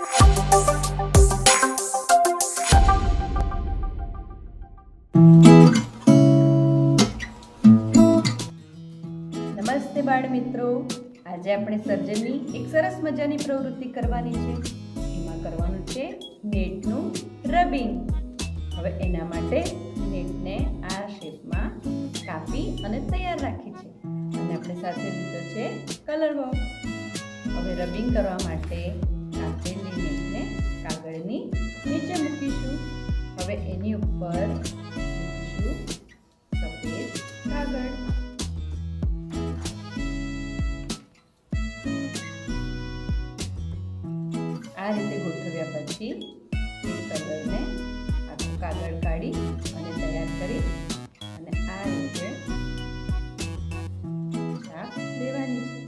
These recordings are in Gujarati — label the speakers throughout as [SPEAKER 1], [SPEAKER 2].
[SPEAKER 1] નમસ્તે બાળ મિત્રો, આજે આપણે સર્જનની એક સરસ મજાની પ્રવૃત્તિ કરવાની છે. એમાં કરવાનું છે નેટનું રબિંગ. હવે એના માટે નેટને આ શેપમાં કાપી અને તૈયાર રાખી છે અને આપણે સાથે લીધો છે કલર બોક્સ. હવે રબિંગ કરવા માટે કાપેલી નેટને કાગળની નીચે મૂકીશું. હવે એની ઉપર મૂકીશું સફેદ કાગળ. આ રીતે ગોઠવ્યા પછી કલરને આખું કાગળ કાઢી અને તૈયાર કરી અને આ રીતે છાપ દેવાની છે.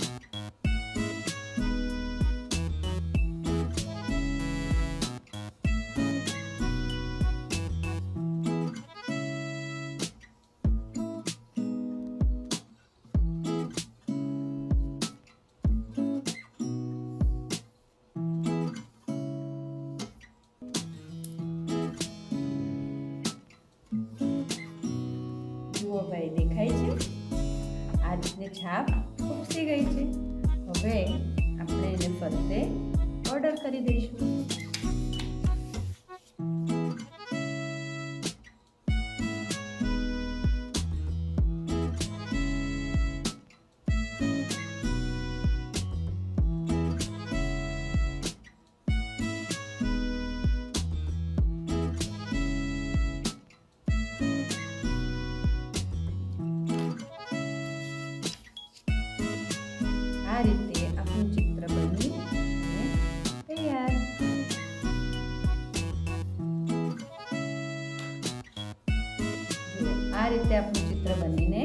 [SPEAKER 1] જુઓ ભાઈ, દેખાય છે? આ રીતની છાપ ઉપસી ગઈ છે. હવે આપણે એને ફરતે ઓર્ડર કરી દઈશું. આ રીતે આપણું ચિત્ર બની અને તૈયાર. આ રીતે આપણું ચિત્ર બનીને